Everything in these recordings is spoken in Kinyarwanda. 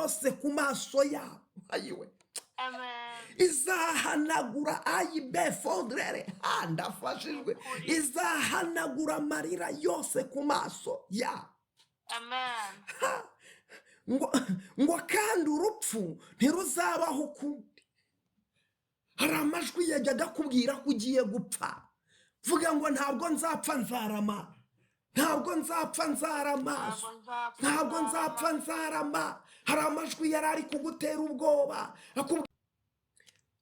yose ku maso yabo. Ayiwe. Amen. Izahanagura ayibe fondrere ndafashijwe. Izahanagura amarira yose ku maso yabo. Amen. ngo kandi urupfu ntiruzabaho ukundi. Hari amajwi yajyaga akubwira ko ugiye gupfa. Vuga ngo ntabwo nzapfa nzarama. Ntabwo nzapfa nzarama. Ntabwo nzapfa nzarama. Hari amajwi yari ari kugutera ubwoba.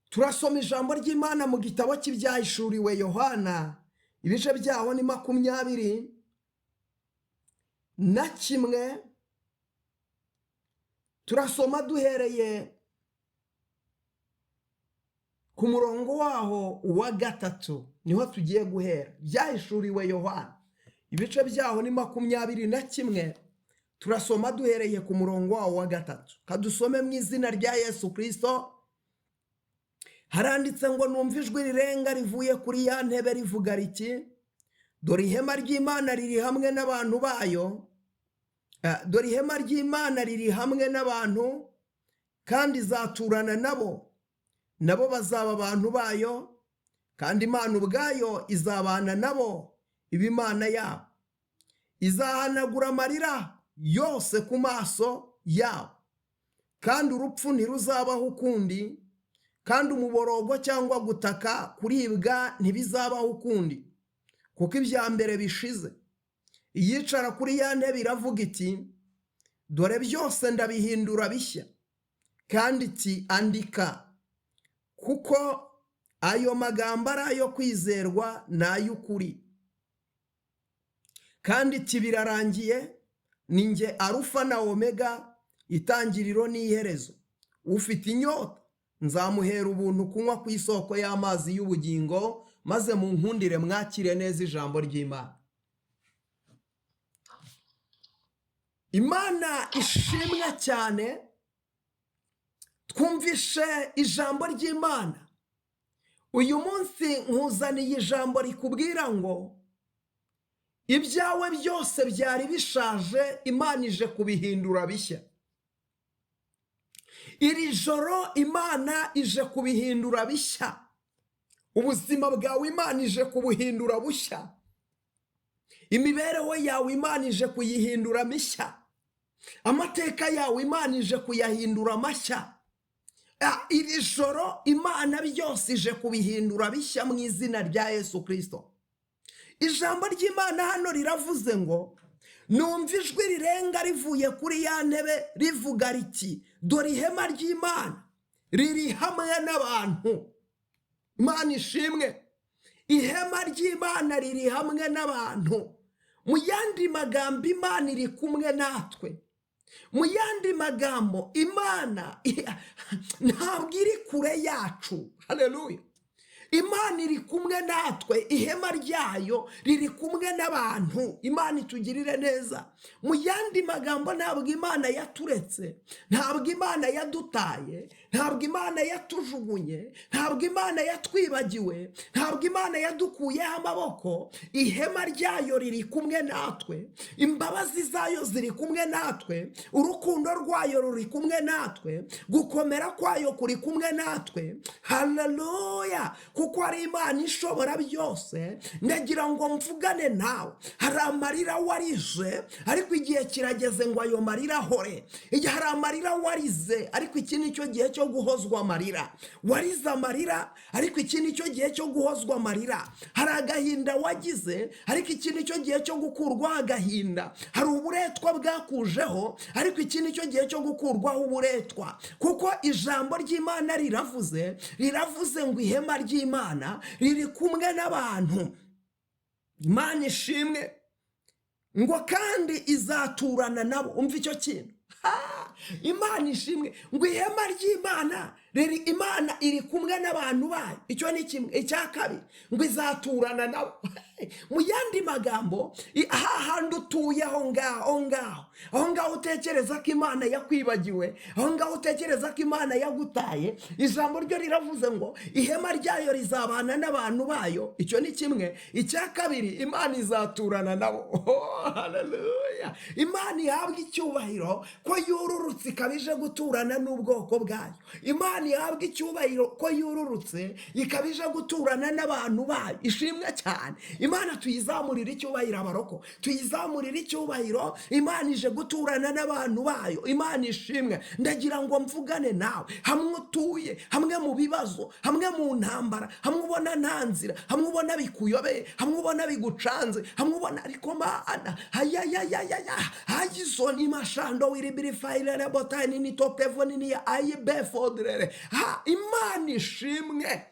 Turasoma ijambo ry'Imana mu gitabo cy'ibyahishuriwe Yohana, ibice byaho ni 21. Turasoma duhereye ku murongo waho wa 3, niho tugiye guhera. Byahishuriwe Yohana, ibice byaho ni 21. Turasoma duhereye ku murongo waho wa 3. Kadusome mu izina rya Yesu Kristo. Haranditse ngo numva ijwi rirenga rivuye kuri ya ntebe rivuga riti, dore ihema ry'Imana riri hamwe n'abantu bayo. Dore ihema ry'Imana riri hamwe n'abantu, kandi izaturana nabo. Nabo bazaba abantu bayo, kandi Imana ubwayo izabana nabo, iba Imana yabo. Izahanagura amarira yose ku maso yabo, kandi urupfu ntiruzabaho ukundi, kandi umuborogo cyangwa gutaka kuribwa ntibizabaho ukundi, kuko ibya mbere bishize. Iyicara kuri ya ntebe iravuga iti, dore byose ndabihindura bishya. Kandi iti, andika, kuko ayo magambo ari ayo kwizerwa n'ay'ukuri. Kandi iti, birarangiye, ni nge Alufa na Omega, itangiriro n'iherezo. Ufite inyota nzamuhera ubuntu kunywa ku isoko y'amazi y'ubugingo, maze mu nkundire mwakire neza ijambo ry'Imana. Imana ishimwe cyane. Twumvishe ijambo ry'Imana. Uyu munsi nkuzaniye ijambo rikubwira ngo ibyawe byose byari bishaje, Imana ije kubihindura bishya. Iri joro Imana ije kubihindura bishya. Ubuzima bwawe Imana ije kubuhindura bushya. Imibereho yawe Imana ije kuyihindura mishya. Amateka yawe Imana ije kuyahindura mashya. Iri joro Imana byose ije kubihindura bishya mu izina rya Yesu Kristo. Ijambo ry'Imana hano riravuze ngo numva ijwi rirenga rivuye kuri ya ntebe rivuga riti, dore ihema ry'Imana riri hamwe n'abantu. Imana ishimwe. Ihema ry'Imana riri hamwe n'abantu. Mu yandi magambo Imana iri kumwe natwe. Mu yandi magambo Imana ntabwo iri kure yacu. Haleluya. Imana iri kumwe natwe. Ihema ryayo riri kumwe n'abantu. Imana itugirire neza. Mu yandi magambo ntabwo Imana yaturetse, ntabwo Imana yadutaye, ntabwo Imana yatujugunye, ntabwo Imana yatwibagiwe, ntabwo Imana yadukuyeho amaboko. Ihema ryayo riri kumwe natwe. Imbabazi zayo ziri kumwe natwe. Urukundo rwayo ruri kumwe natwe. Gukomera kwayo kuri kumwe natwe. Haleluya. Kuko ari Imana ishobora byose. Ndagira ngo mvugane nawe. Hari amarira warije, ariko igihe kirageze ngo ayo marira ahore. Hari amarira warize, ariko iki ni cyo gihe cyo guhozwa amarira. Warize amarira, ariko iki ni cyo gihe cyo guhozwa amarira. Hari agahinda wagize, ariko iki ni cyo gihe cyo gukurwaho agahinda. Hari uburetwa bwakujeho, ariko iki ni cyo gihe cyo gukurwaho uburetwa. Kuko ijambo ry'Imana riravuze ngo ihema ry'Imana riri kumwe n'abantu. Imana ishimwe. Ngo kandi izaturana nabo. Umva icyo kintu. Imana ishimwe. Ngo ihema ry'Imana Imana iri kumwe n'abantu bayo. Icyo ni kimwe. Icya kabiri ngo izaturana nabo. mu yandi magambo hahandi utuye aho ngaho utekereza ko Imana yakwibagiwe, aho ngaho utekereza ko Imana yagutaye, ijambo ryo riravuze ngo ihema ryayo rizabana n'abantu bayo. Icyo ni kimwe. Icya kabiri, Imana izaturana nabo. Haleluya! Imana ihabwa icyubahiro ko yururutse ikabije guturana n'ubwoko bwayo. Imana ihabwa icyubahiro ko yururutse ikabije guturana n'abantu bayo. Ishimwe cyane. Imana tuyizamurira icyubahiro abaroko, tuyizamurira icyubahiro. Imana ije guturana n'abantu bayo. Imana ishimwe. Ndagira ngo mvugane nawe, hamwe utuye, hamwe mu bibazo, hamwe mu ntambara, hamwe ubona nta nzira, hamwe ubona bikuyobeye, hamwe ubona bigucanze, hamwe ubona ariko Mana hayizoni mashando wiribiri failere botani ni tokevoni ni ayibe fodrere. Imana ishimwe.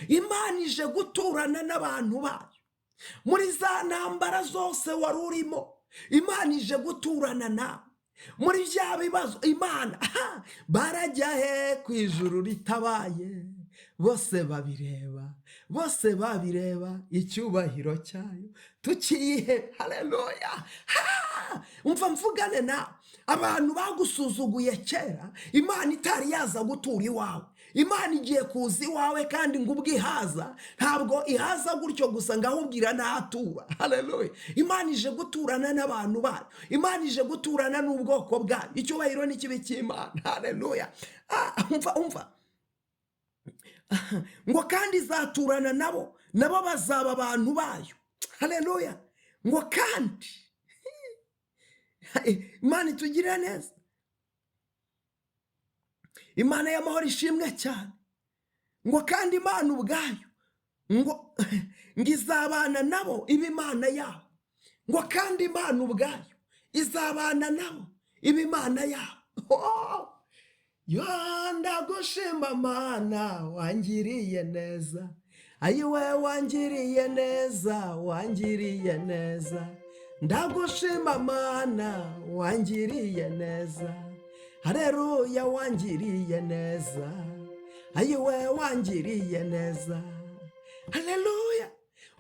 Imana ije guturana n'abantu bayo muri za ntambara zose wari urimo. Imana ije guturana nawe muri bya bibazo. Imana barajya he ku ijuru ritabaye, bose babireba icyubahiro cyayo tukiyihe. Haleluya! Umva mvugane nawe, abantu bagusuzuguye kera, Imana itari yaza gutura iwawe. Imana igiye kuza iwawe, kandi ngo ubwihaza ntabwo ihaza gutyo gusa ngo ahubwira n'ahatura. Haleluya! Imana ije guturana n'abantu bayo. Imana ije guturana n'ubwoko bwayo. Icyubahiro ni kibi cy'Imana. Haleluya! Umva ngo kandi izaturana nabo bazaba abantu bayo. Haleluya! ngo kandi Imana itugirira neza. Imana y'amahoro ishimwe cyane. ngo kandi Imana ubwayo ngo izabana nabo iba Imana yabo. ngo kandi Imana ubwayo izabana nabo iba Imana yabo. Ndagushima Mana, wangiriye neza. Ayiwe wangiriye neza. Ndagushima Mana, wangiriye neza. Haleluya, wangiriye neza. Ayiwe wangiriye neza. Haleluya!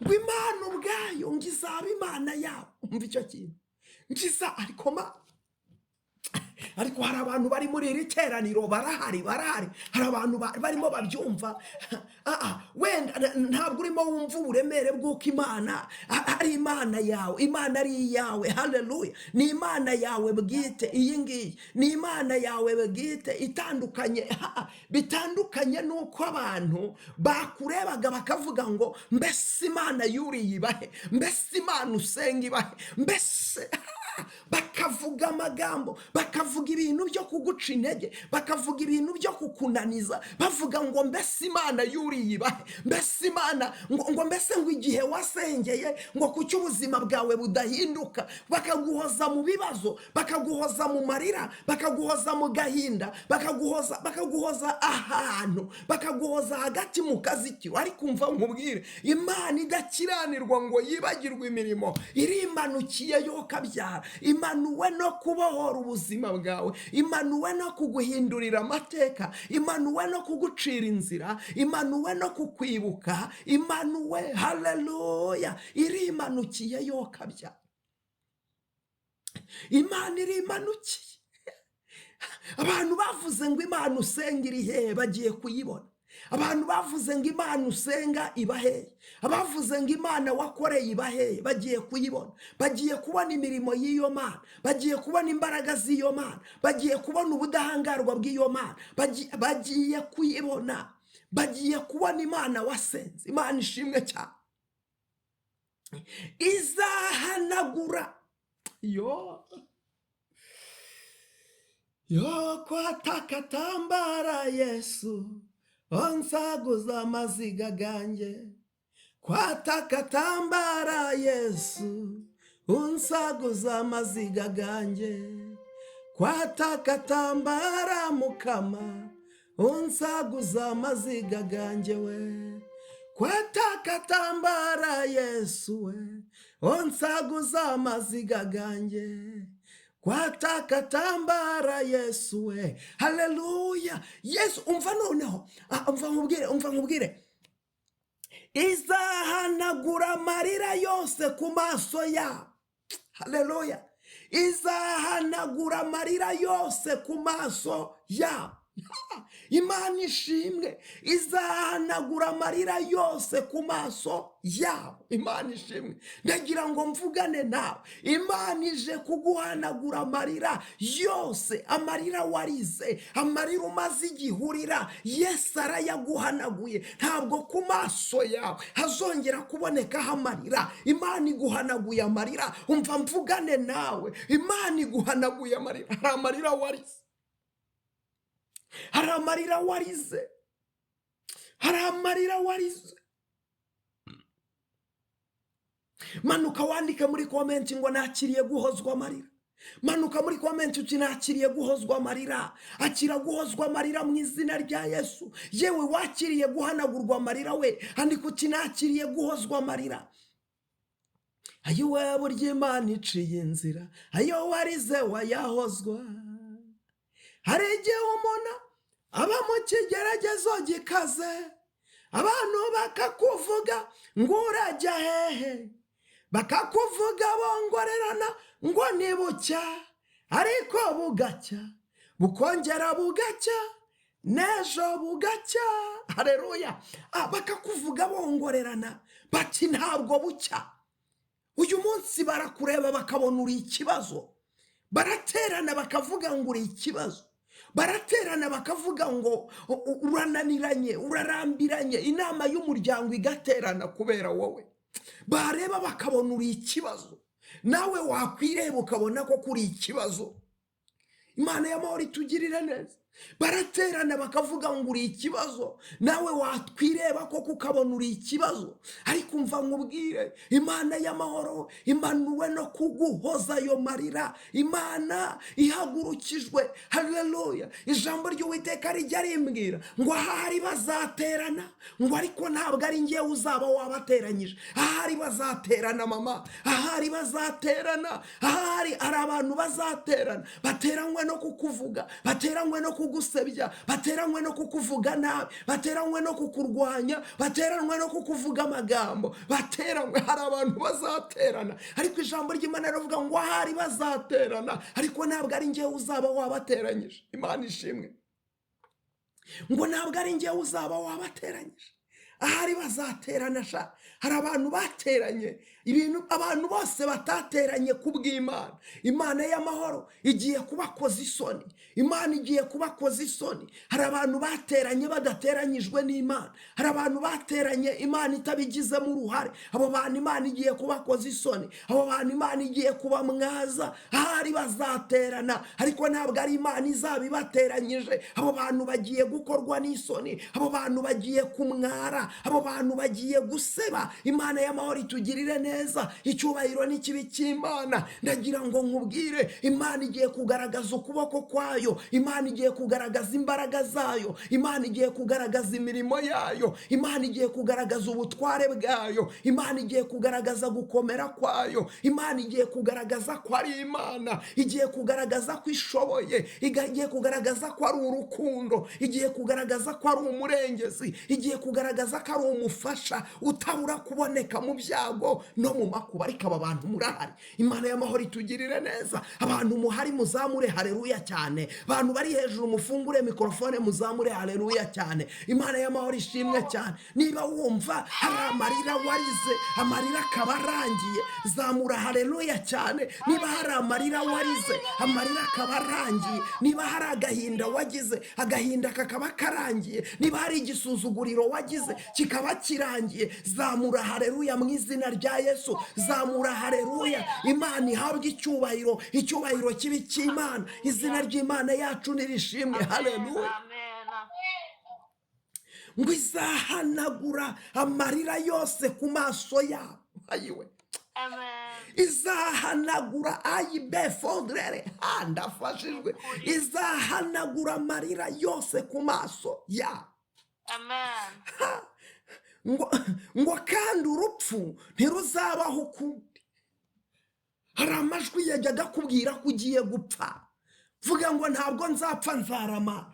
ngo Imana ubwayo ngo izaba Imana yabo. Umva icyo kintu. Ngiza ariko hari abantu bari muri iri teraniro, barahari. Hari abantu barimo babyumva. Wenda ntabwo urimo wumva uburemere bw'uko Imana ari Imana yawe. Imana ari iyawe. Haleluya! ni Imana yawe bwite. Iyi ngiyi ni Imana yawe bwite, bitandukanye n'uko abantu bakurebaga bakavuga ngo mbese Imana yuriye ibahe, mbese Imana usenga ibahe, mbese bakavuga amagambo, bakavuga ibintu byo kuguca intege, bakavuga ibintu byo kukunaniza, bavuga ngo mbese Imana yuriye ibahe, mbese Imana ngo mbese ngo igihe wasengeye ngo kuki ubuzima bwawe budahinduka. Bakaguhoza mu bibazo, bakaguhoza mu marira, bakaguhoza mu gahinda, bakaguhoza ahantu, bakaguhoza hagati mu kazitiro. Ariko umva nkubwire, Imana idakiranirwa ngo yibagirwe imirimo irimanukiye yo kabyara. Imanuwe no kubohora ubuzima bwawe, imanuwe no kuguhindurira amateka, imanuwe no kugucira inzira, imanuwe no kukwibuka, imanuwe. Haleluya! irimanukiye yo kabyara. Imana irimanukiye. Abantu bavuze ngo Imana usenga iri hehe, bagiye kuyibona. Abantu bavuze ngo Imana usenga ibahe, abavuze ngo Imana wakoreye ibahe, bagiye kuyibona. Bagiye kubona imirimo y'iyo Mana, bagiye kubona imbaraga z'iyo Mana, bagiye kubona ubudahangarwa bw'iyo Mana, bagiye kuyibona. Bagiye kubona Imana wasenze. Imana ishimwe cyane. Izahanagura kwatakatambara Yesu onsaguza amaziga ganjye. Kwatakatambara Yesu onsaguza amaziga ganjye. Kwatakatambara Mukama onsaguza amaziga ganjye we. Kwatakatambara Yesu we onsaguza amaziga ganjye. Kwatakatambara Yesu we. Haleluya! Yesu, umva noneho, umva nkubwire, izahanagura amarira yose ku maso yabo. Haleluya. Izahanagura amarira yose ku maso yabo. Imana ishimwe, izahanagura amarira yose ku maso yabo. Imana ishimwe. Ndagira ngo mvugane nawe, Imana ije kuguhanagura amarira yose, amarira warize, amarira umaze igihurira, Yesu arayaguhanaguye. Ntabwo ku maso yawe hazongera kubonekaho amarira. Imana iguhanaguye amarira. Umva mvugane nawe, Imana iguhanaguye amarira. Hari amarira warize, hari amarira warize, hari amarira warize. Manuka wandike muri komenti ngo nakiriye guhozwa amarira. Manuka muri komenti uti nakiriye guhozwa amarira. Akira guhozwa amarira mu izina rya Yesu. Yewe wakiriye guhanagurwa amarira we, andika uti nakiriye guhozwa amarira. Ayiwe burya Imana iciye inzira, ayo warize wayahozwa. Hari igihe umuntu aba mu kigeragezo gikaze, abantu bakakuvuga ngo urajya hehe, bakakuvuga bongorerana ngo nibucya, ariko bugacya, bukongera bugacya, n'ejo bugacya. Haleluya. Bakakuvuga bongorerana bati ntabwo bucya. Uyu munsi barakureba bakabona uri ikibazo, baraterana bakavuga ngo uri ikibazo, baraterana bakavuga ngo urananiranye, urarambiranye, inama y'umuryango igaterana kubera wowe. Bareba bakabona uri ikibazo, nawe wakwireba ukabona ko kuri ikibazo. Imana y'amahoro itugirire neza. Baraterana bakavuga ngo uri ikibazo, nawe wakwireba ko ukabona uri ikibazo. Ariko umva nkubwire, Imana y'amahoro imanuwe no kuguhoza ayo marira. Imana ihagurukijwe. Haleluya. Ijambo ry'Uwiteka rijya rimbwira ngo ahari bazaterana, ngo ariko ntabwo ari njye uzaba wabateranyije. Ahari bazaterana mama, ahari bazaterana, ahari ari abantu bazaterana, bateranywe no kukuvuga, bateranywe no kugusebya, bateranywe no kukuvuga nabi, bateranywe no kukurwanya, bateranywe no kukuvuga amagambo, bateranywe. Hari abantu bazaterana, ariko ijambo ry'Imana rivuga ngo ahari bazaterana, ariko ntabwo ari njye uzaba wabateranyije. Imana ishimwe. Ngo ntabwo ari njye uzaba wabateranyije. Ahari bazaterana sha. Hari abantu bateranye ibintu abantu bose batateranye kubw'Imana. Imana y'amahoro igiye kubakoza isoni. Imana igiye kubakoza isoni. Hari abantu bateranye badateranyijwe n'Imana. Hari abantu bateranye Imana itabigizemo uruhare. Abo bantu Imana igiye kubakoza isoni. Abo bantu Imana igiye kubamwaza. Ahari bazaterana, ariko ntabwo ari Imana izabibateranyije. Abo bantu bagiye gukorwa n'isoni. Abo bantu bagiye kumwara. Abo bantu bagiye guseba. Imana y'amahoro itugirire neza. Icyubahiro n'ikibi cy'Imana. Ndagira ngo nkubwire, Imana igiye kugaragaza ukuboko kwayo. Imana igiye kugaragaza imbaraga zayo. Imana igiye kugaragaza imirimo yayo. Imana igiye kugaragaza ubutware bwayo. Imana igiye kugaragaza gukomera kwayo. Imana igiye kugaragaza ko ari Imana. Igiye kugaragaza ko ishoboye. Igiye kugaragaza ko ari urukundo. Igiye kugaragaza ko ari umurengezi. Igiye kugaragaza ko ari umufasha utabura kuboneka mu byago no mu makuba. Ariko aba bantu murahari. Imana y'amahoro itugirire neza. Abantu muhari muzamure haleluya cyane. Abantu bari hejuru mufungure mikrofone muzamure haleluya cyane. Imana y'amahoro ishimwe cyane. Niba wumva hari amarira warize, amarira akaba arangiye, zamura haleluya cyane. Niba hari amarira warize, amarira akaba arangiye. Niba hari agahinda wagize, agahinda kakaba karangiye. Niba hari igisuzuguriro wagize kikaba kirangiye, zamura haleluya mu izina rya Yesu. Zamura haleluya. Imana ihabwe icyubahiro, icyubahiro kibi cy'Imana. Izina ry'Imana yacu nirishimwe. Haleluya. Ngo izahanagura amarira yose ku maso yabo. Ayiwe. Izahanagura ayibe fondrere. Ndafashijwe. Izahanagura amarira yose ku maso yabo. Amen. Ngo kandi urupfu ntiruzabaho ukundi. Hari amajwi yajyaga kubwira ko ugiye gupfa. Vuga ngo ntabwo nzapfa nzarama.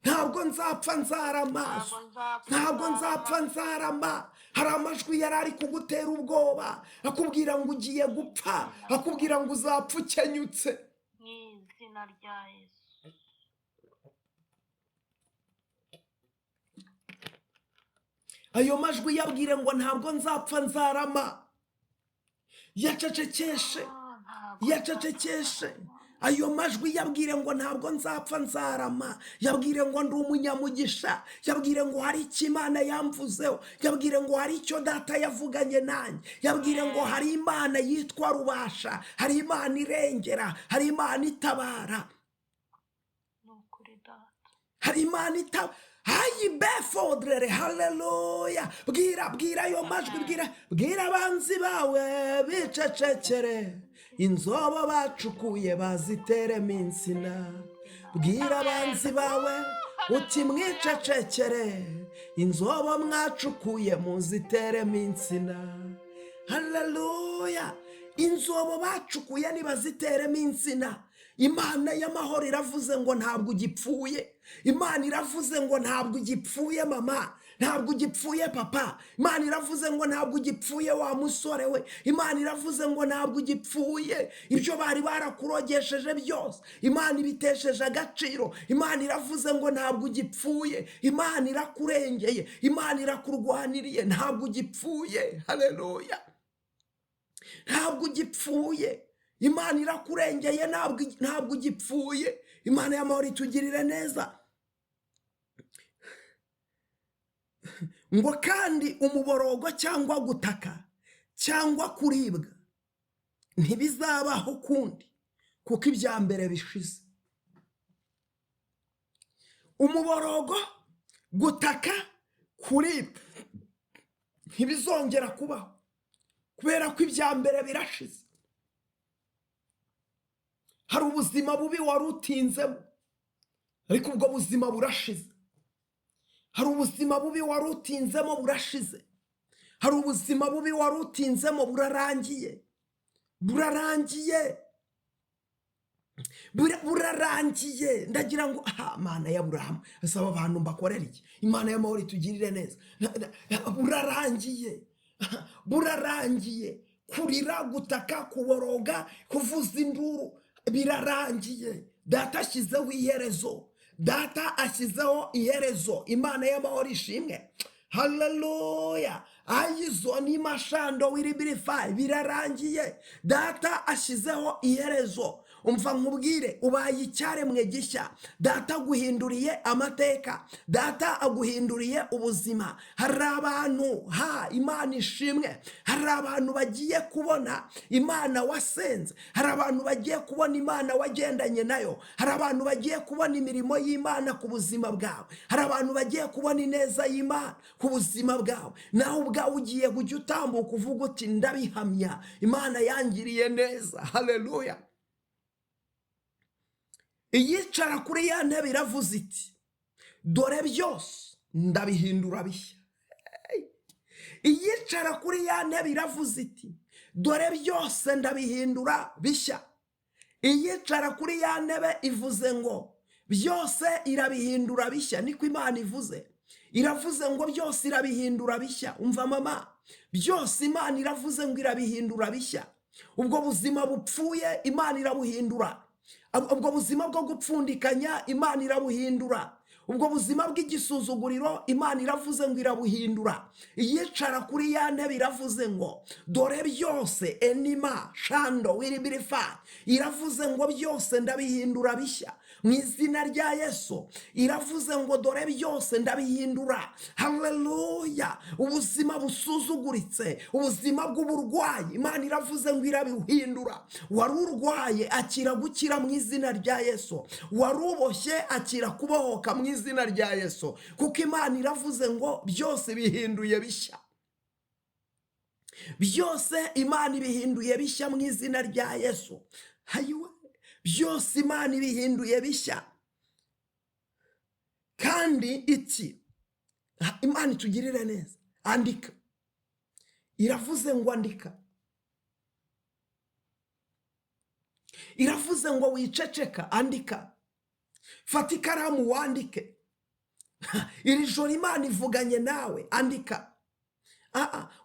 ntabwo nzapfa nzarama, ntabwo nzapfa nzarama. Hari amajwi yari ari kugutera ubwoba akubwira ngo ugiye gupfa, akubwira ngo uzapfa ukenyutse. mu izina rya Yesu. Ayo majwi yabwire ngo ntabwo nzapfa nzarama, yacecekeshe, yacecekeshe. Ayo majwi yabwire ngo ntabwo nzapfa nzarama, yabwire ngo ndi umunyamugisha, yabwire ngo hari icyo Imana yamvuzeho, yabwire ngo hari icyo data yavuganye nanjye, yabwire ngo hari Imana yitwa Rubasha, hari Imana irengera, hari Imana itabara, hari Imana itabara. Hayi befodrere, haleluya. Bwira ayo majwi, bwira abanzi bawe bicecekere, inzobo bacukuye baziteremo insina. Bwira abanzi bawe uti mwicecekere, inzobo mwacukuye muziteremo insina. Haleluya. Inzobo bacukuye nibaziteremo insina. Imana y'amahoro iravuze ngo ntabwo ugipfuye. Imana iravuze ngo ntabwo ugipfuye mama, ntabwo ugipfuye papa. Imana iravuze ngo ntabwo ugipfuye wa musore we. Imana iravuze ngo ntabwo ugipfuye. Ibyo bari barakurogesheje byose Imana ibitesheje agaciro. Imana iravuze ngo ntabwo ugipfuye. Imana irakurengeye, Imana irakurwaniriye, ntabwo ugipfuye. Haleluya. Ntabwo ugipfuye. Imana irakurengeye, ntabwo ugipfuye. Imana y'amahoro itugirire neza. Ngo kandi umuborogo cyangwa gutaka cyangwa kuribwa ntibizabaho kundi, kuko ibya mbere bishize. Umuborogo, gutaka, kuribwa ntibizongera kubaho, kubera ko ibya mbere birashize. Hari ubuzima bubi wari utinzemo, ariko ubwo buzima burashize. Hari ubuzima bubi wari utinzemo burashize. Hari ubuzima bubi wari utinzemo burarangiye. Burarangiye. Burarangiye. Ndagira ngo Imana ya Aburahamu, asaba abantu mbakorera iki? Imana y'amahoro itugirire neza. Burarangiye. Burarangiye. Kurira, gutaka, kuboroga, kuvuza induru birarangiye. Data ashyizeho iherezo. Data ashyizeho iherezo. Imana y'amahoro ishimwe. Haleluya. Ayizo ni mashando wiribirifayi birarangiye. Data ashyizeho iherezo. Umva nkubwire, ubaye icyaremwe gishya. Data aguhinduriye amateka, Data aguhinduriye ubuzima. Hari abantu, Imana ishimwe, hari abantu bagiye kubona Imana wasenze, hari abantu bagiye kubona Imana wagendanye nayo, hari abantu bagiye kubona imirimo y'Imana ku buzima bwawe, hari abantu bagiye kubona ineza y'Imana ku buzima bwawe. Nawe ubwawe ugiye kujya utambuka uvuga uti ndabihamya, Imana yangiriye neza. Haleluya. Iyicara kuri ya ntebe iravuze iti dore byose ndabihindura bishya. Iyicara kuri ya ntebe iravuze iti dore byose ndabihindura bishya. Iyicara kuri ya ntebe ivuze ngo byose irabihindura bishya. Niko Imana ivuze. Iravuze ngo byose irabihindura bishya. Umva mama, byose Imana iravuze ngo irabihindura bishya. Ubwo buzima bupfuye Imana irabuhindura. Ubwo buzima bwo gupfundikanya Imana irabuhindura. Ubwo buzima bw'igisuzuguriro Imana iravuze ngo irabuhindura. Iyicara kuri ya ntebe iravuze ngo dore byose enima shando wiribirifa, iravuze ngo byose ndabihindura bishya mu izina rya Yesu. Iravuze ngo dore byose ndabihindura. Haleluya. Ubuzima busuzuguritse, ubuzima bw'uburwayi Imana iravuze ngo irabihindura. Wari urwaye akira gukira mu izina rya Yesu. Wari uboshye akira kubohoka mu izina rya Yesu, kuko Imana iravuze ngo byose bihinduye bishya. Byose Imana ibihinduye bishya mu izina rya Yesu. Hayiwe. Byose Imana ibihinduye bishya. Kandi iki Imana itugirire neza. Andika. Iravuze ngo andika. Iravuze ngo wiceceka, andika. Fata ikaramu wandike. iri joro Imana ivuganye nawe, andika.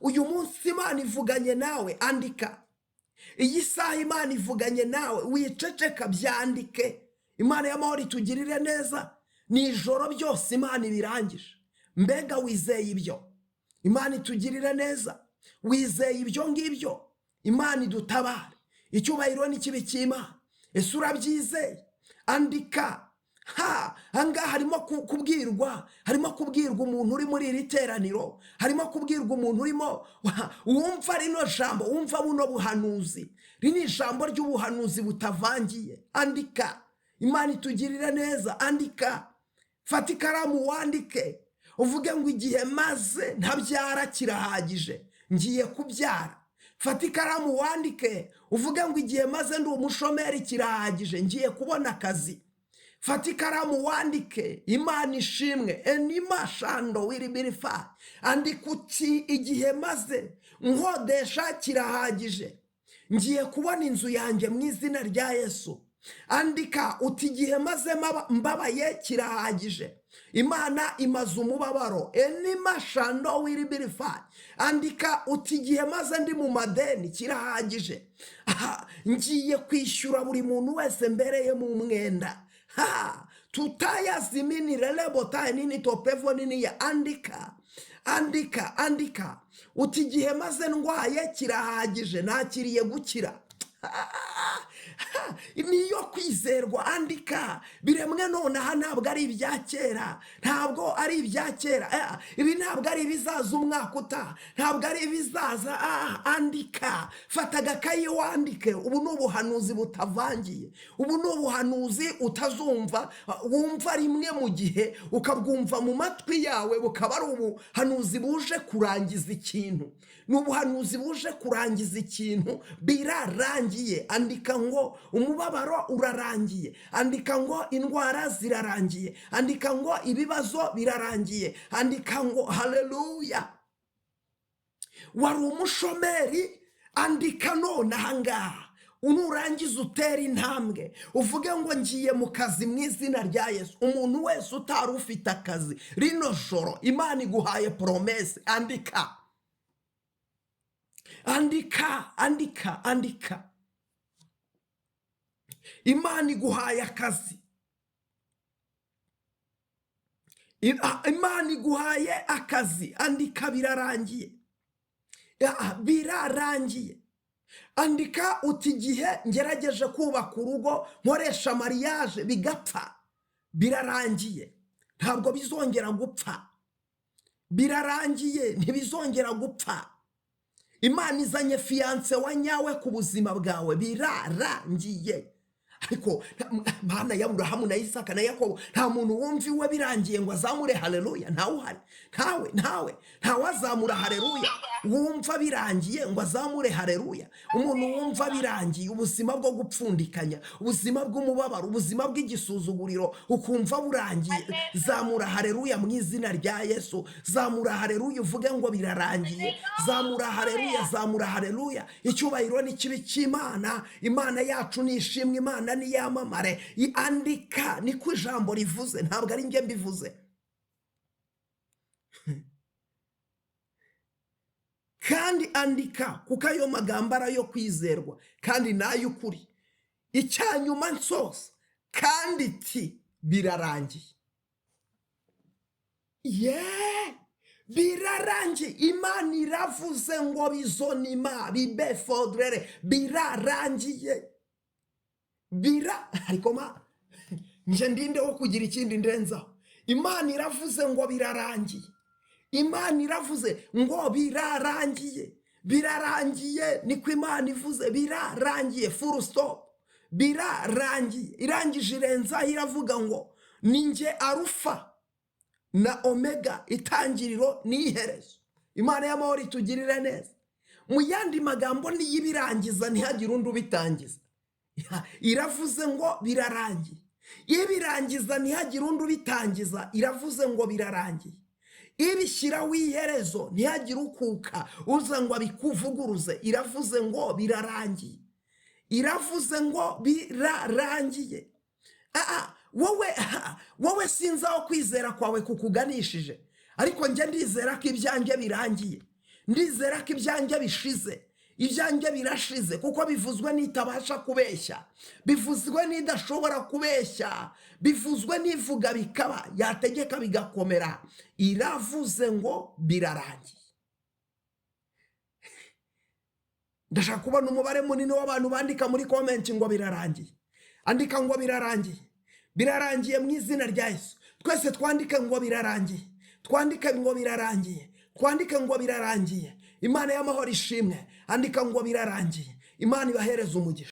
Uyu munsi Imana ivuganye nawe, andika. Iyi saha Imana ivuganye nawe, wiceceka, byandike. Imana y'amahoro itugirire neza. Ni ijoro byose Imana ibirangije. Mbega wizeye ibyo? Imana itugirire neza. Wizeye ibyo ngibyo? Imana idutabare. Icyubahiro ni kibi cy'Imana. Ese urabyizeye? Andika. Ahangaha harimo kubwirwa umuntu uri muri iri teraniro, harimo kubwirwa umuntu urimo wumva rino jambo, wumva buno buhanuzi. Rini ijambo ry'ubuhanuzi butavangiye. Andika. Imana itugirire neza. Andika. Fata ikaramu wandike. Uvuge ngo igihe maze ntabyara kirahagije, ngiye kubyara. Fata ikaramu wandike. Uvuge ngo igihe maze ndi umushomeri kirahagije, ngiye kubona akazi. Fata ikaramu wandike. Imana ishimwe. Enima shando wiribirifa. Andika uti igihe maze nkodesha kirahagije, ngiye kubona inzu yanjye mu izina rya Yesu. Andika uti igihe maze mbabaye kirahagije, Imana imaze umubabaro. Enima shando wiribirifa. Andika uti igihe maze ndi mu madeni kirahagije, ngiye kwishyura buri muntu wese mbereye mu mwenda. Tutaya zimini relebo tae nini topevo nini ya. Andika. Andika. Andika. Uti igihe maze ndwaye kirahagije, nakiriye gukira. Niyo kwizerwa. Andika. Biremwe nonaha ntabwo ari ibya kera, ntabwo ari ibya kera. Ibi ntabwo ari ibizaza umwaka utaha, ntabwo ari ibizaza. Andika. Fata agakayi wandike. Ubu ni ubuhanuzi butavangiye. Ubu ni ubuhanuzi utazumva, wumva rimwe mu gihe ukabwumva mu matwi yawe, bukaba ari ubuhanuzi buje kurangiza ikintu. Ni ubuhanuzi buje kurangiza ikintu. Birarangiye. Andika ngo umubabaro urarangiye. Andika ngo indwara zirarangiye. Andika ngo ibibazo birarangiye. Andika ngo haleluya. Wari umushomeri, andika none ahangaha. Unurangiza utera intambwe, uvuge ngo ngiye mu kazi mu izina rya Yesu. Umuntu wese utari ufite akazi rino joro, Imana iguhaye promese. Andika. Andika. Andika. Andika. Imana iguhaye akazi. Imana iguhaye akazi. Andika. Birarangiye. Birarangiye. Andika uti igihe ngerageje kubaka urugo, nkoresha mariage bigapfa, birarangiye, ntabwo bizongera gupfa. Birarangiye, ntibizongera gupfa. Imana izanye fiance wa nyawe ku buzima bwawe. Birarangiye. Ariko Mana ya Aburahamu na Isaka na Yakobo, nta muntu wumva iwe birangiye ngo azamure haleluya. Ntawe uhari. Ntawe azamura haleluya wumva birangiye ngo azamure haleluya. Umuntu wumva birangiye ubuzima bwo gupfundikanya, ubuzima bw'umubabaro, ubuzima bw'igisuzuguriro, ukumva burangiye, zamura haleluya mu izina rya Yesu. Zamura haleluya uvuge ngo birarangiye. Zamura haleluya. Zamura haleluya. Icyubahiro ni kibi cy'Imana. Imana yacu ni ishimwe, Imana ni yamamare. Andika. Niko ijambo rivuze, ntabwo ari njye mbivuze. Kandi andika, kuko ayo magambo ari ayo kwizerwa kandi n'ay'ukuri. Icyanyuma nsoza, kandi ti birarangiye. Birarangiye. Imana iravuze ngo bizonima bibe fodrere. Birarangiye. Ariko nje ndinde wo kugira ikindi ndenzaho. Imana iravuze ngo birarangiye. Imana iravuze ngo birarangiye. Birarangiye. Niko Imana ivuze. Birarangiye. Full stop. Birarangiye. Irangije irenzaho iravuga ngo ninjye Arufa na Omega, itangiriro n'iherezo. Imana y'amahoro itugirire neza. Mu yandi magambo niyibirangiza ntihagire undi ubitangiza. Iravuze ngo birarangiye. Ibirangiza ntihagire undi ubitangiza. Iravuze ngo birarangiye. Ibishyiraho iherezo ntihagire ukuka uza ngo abikuvuguruze. Iravuze ngo birarangiye. Iravuze ngo birarangiye. wowe sinzi aho kwizera kwawe kukuganishije, ariko njye ndizera ko ibyanjye birangiye, ndizera ko ibyanjye bishize, ibyanjye birashize, kuko bivuzwe n'itabasha kubeshya, bivuzwe n'idashobora kubeshya, bivuzwe n'ivuga bikaba, yategeka bigakomera, iravuze ngo birarangiye. Ndashaka kubona umubare munini w'abantu bandika muri comment ngo birarangiye. Andika ngo birarangiye. Birarangiye mu izina rya Yesu. Twese twandike ngo birarangiye. Twandike ngo birarangiye. Twandike ngo birarangiye. Imana y'amahoro ishimwe. Andika ngo birarangiye. Imana ibahereze umugisha.